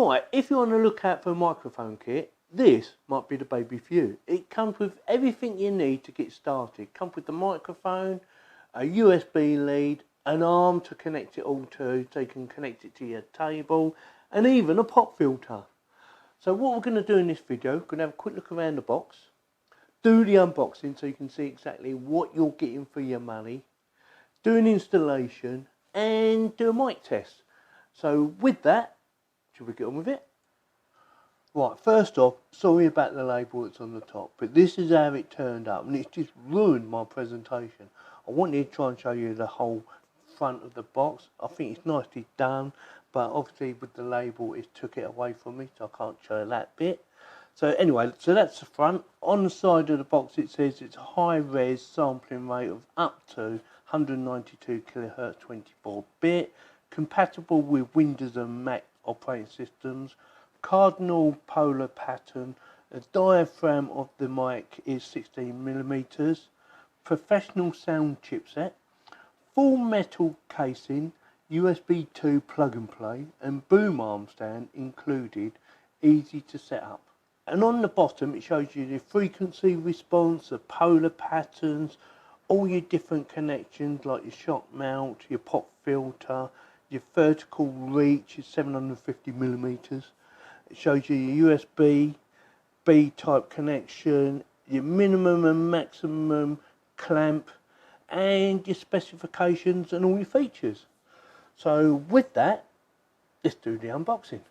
Right, if you're on the lookout for a microphone kit, this might be the baby for you. It comes with everything you need to get started. It comes with the microphone, a USB lead, an arm to connect it all to, so you can connect it to your table, and even a pop filter. So what we're going to do in this video, we're going to have a quick look around the box, do the unboxing so you can see exactly what you're getting for your money, do an installation, and do a mic test. So with that, should we get on with it? Right, first off, sorry about the label that's on the top, but this is how it turned up, and it's just ruined my presentation. I wanted to try and show you the whole front of the box. I think it's nicely done, but obviously with the label it took it away from me, so I can't show that bit. So anyway, so that's the front. On the side of the box it says it's a high-res sampling rate of up to 192 kHz 24-bit, compatible with Windows and Mac operating systems, cardinal polar pattern, the diaphragm of the mic is 16mm, professional sound chipset, full metal casing, USB 2 plug and play, and boom arm stand included, easy to set up. And on the bottom it shows you the frequency response, the polar patterns, all your different connections like your shock mount, your pop filter, your vertical reach is 750mm. It shows you your USB B type connection, your minimum and maximum clamp, and your specifications and all your features. So with that, let's do the unboxing.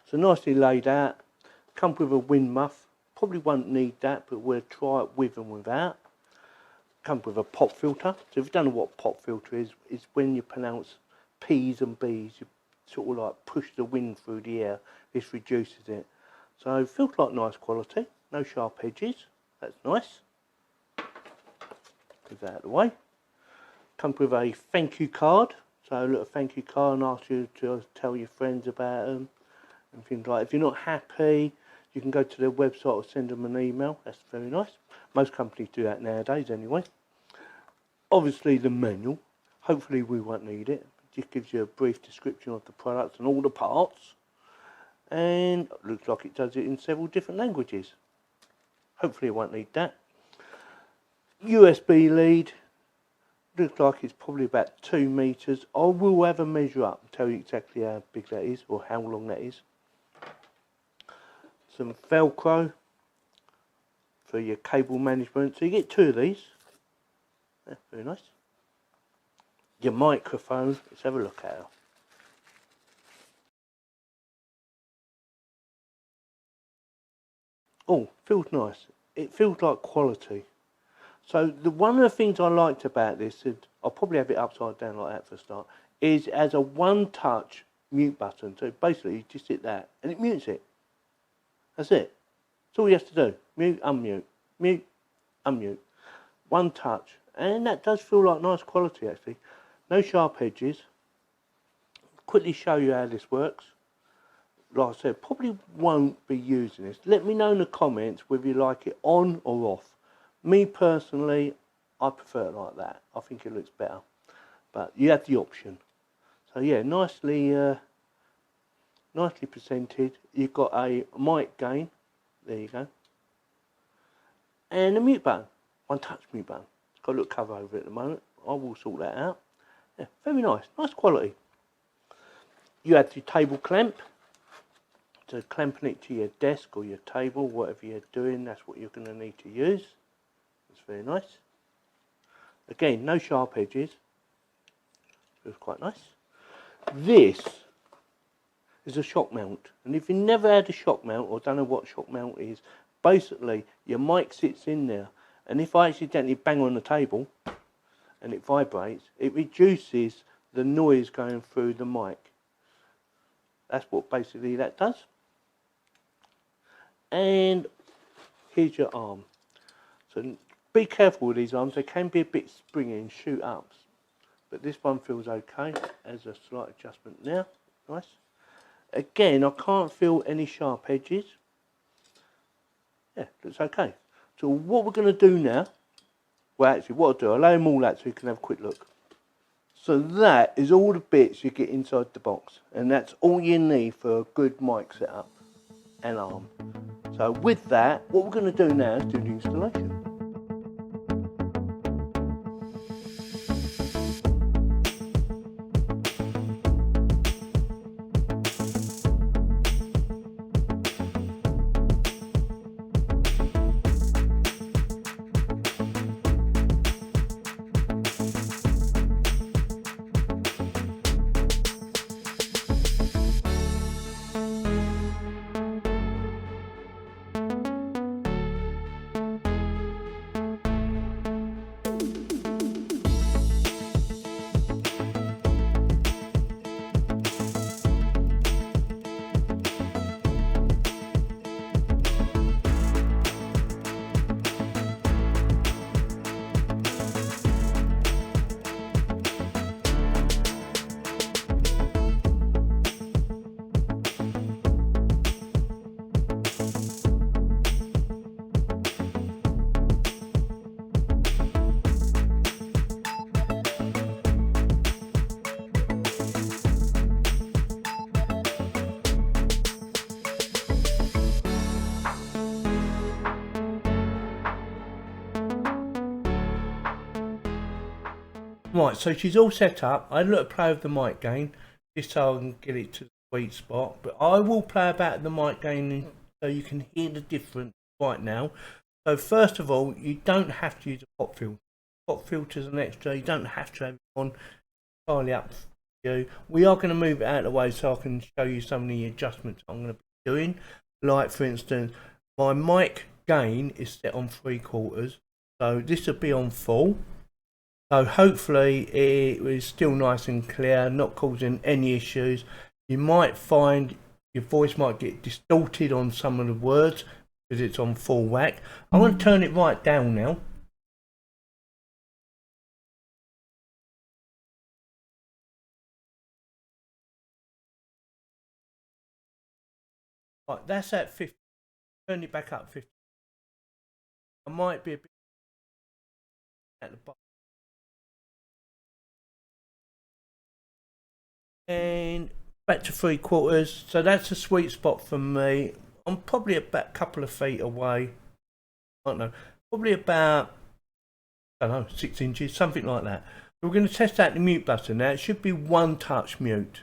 So nicely laid out, comes with a wind muff, probably won't need that, but we'll try it with and without. Comes with a pop filter. So if you don't know what pop filter is, it's when you pronounce P's and B's, you sort of like push the wind through the air, this reduces it. So it feels like nice quality, no sharp edges, that's nice. Get that out of the way. Comes with a thank you card, so a little thank you card and ask you to tell your friends about them and things like that. If you're not happy, you can go to their website or send them an email, that's very nice. Most companies do that nowadays anyway. Obviously the manual, hopefully we won't need it. It just gives you a brief description of the products and all the parts. And it looks like it does it in several different languages. Hopefully it won't need that. USB lead, looks like it's probably about 2 meters. I will have a measure up and tell you exactly how big that is or how long that is. Some Velcro for your cable management. So you get 2 of these. Yeah, very nice. Your microphone. Let's have a look at it. Oh, feels nice. It feels like quality. So one of the things I liked about this, and I'll probably have it upside down like that for a start, is it has a one-touch mute button. So basically you just hit that and it mutes it. That's it. That's all you have to do. Mute, unmute. Mute, unmute. One touch. And that does feel like nice quality actually. No sharp edges. Quickly show you how this works. Like I said, probably won't be using this. Let me know in the comments whether you like it on or off. Me personally, I prefer it like that. I think it looks better. But you have the option. So yeah, nicely presented. You've got a mic gain. There you go. And a mute button. One touch mute button. It's got a little cover over it at the moment. I will sort that out. Yeah, very nice. Nice quality. You have your table clamp. So clamping it to your desk or your table, whatever you're doing, that's what you're going to need to use. It's very nice. Again, no sharp edges. Feels quite nice. This is a shock mount. And if you never had a shock mount or don't know what shock mount is, basically your mic sits in there. And if I accidentally bang on the table and it vibrates, it reduces the noise going through the mic. That's what basically that does. And here's your arm. So be careful with these arms, they can be a bit springy and shoot up. But this one feels okay. There's a slight adjustment now. Nice. Again, I can't feel any sharp edges. Yeah, looks okay. So what we're going to do now, well actually what I'll do, I'll lay them all out so you can have a quick look. So that is all the bits you get inside the box, and that's all you need for a good mic setup and arm. So with that, what we're going to do now is do the installation. Right, so she's all set up. I had a little play with the mic gain, just so I can get it to the sweet spot. But I will play about the mic gain so you can hear the difference right now. So first of all, you don't have to use a pop filter. Pop filter's an extra. You don't have to have it on. Entirely up to you. We are going to move it out of the way so I can show you some of the adjustments I'm going to be doing. Like for instance, my mic gain is set on 3/4, so this will be on full. So hopefully it is still nice and clear, not causing any issues. You might find your voice might get distorted on some of the words because it's on full whack. I'm going to turn it right down now. Right, that's at 50. Turn it back up 50. I might be a bit at the bottom. And back to 3/4, so that's a sweet spot for me. I'm probably about a couple of feet away. I don't know, probably about, I don't know, 6 inches, something like that. So we're going to test out the mute button now. It should be one touch mute.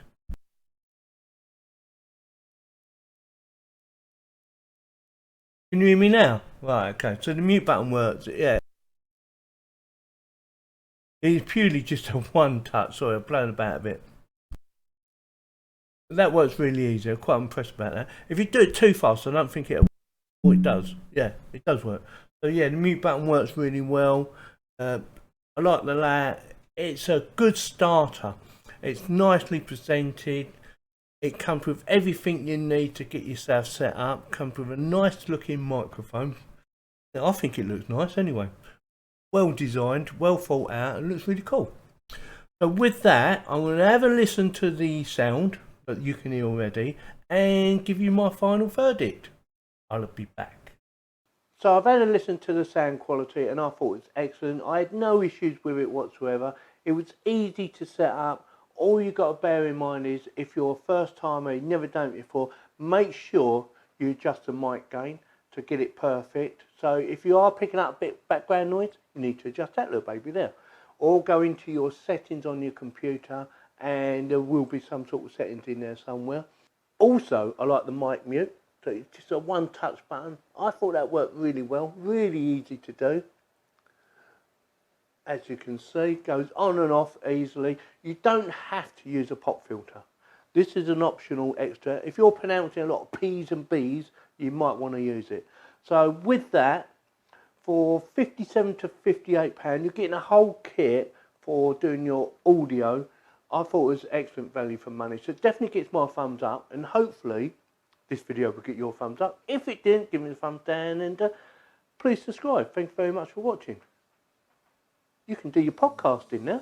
Can you hear me now? Right, okay, so the mute button works, yeah. It's purely just a one touch, sorry, I'm playing about a bit. That works really easy. I'm quite impressed about that. If you do it too fast, I don't think it'll work. Oh, it does. Yeah, it does work. So yeah, the mute button works really well. I like the layout. It's a good starter. It's nicely presented. It comes with everything you need to get yourself set up. Comes with a nice looking microphone. I think it looks nice anyway. Well designed, well thought out, and looks really cool. So with that, I'm going to have a listen to the sound that you can hear already and give you my final verdict. I'll be back. So I've had a listen to the sound quality and I thought it's excellent. I had no issues with it whatsoever. It was easy to set up. All you got to bear in mind is if you're a first timer, you've never done it before, make sure you adjust the mic gain to get it perfect. So if you are picking up a bit background noise, you need to adjust that little baby there. Or go into your settings on your computer and there will be some sort of settings in there somewhere. Also, I like the mic mute. So it's just a one touch button. I thought that worked really well, really easy to do. As you can see, goes on and off easily. You don't have to use a pop filter. This is an optional extra. If you're pronouncing a lot of P's and B's, you might want to use it. So with that, for £57 to £58, you're getting a whole kit for doing your audio. I thought it was excellent value for money. So it definitely gets my thumbs up, and hopefully this video will get your thumbs up. If it didn't, give me a thumbs down, and please subscribe. Thank you very much for watching. You can do your podcasting now.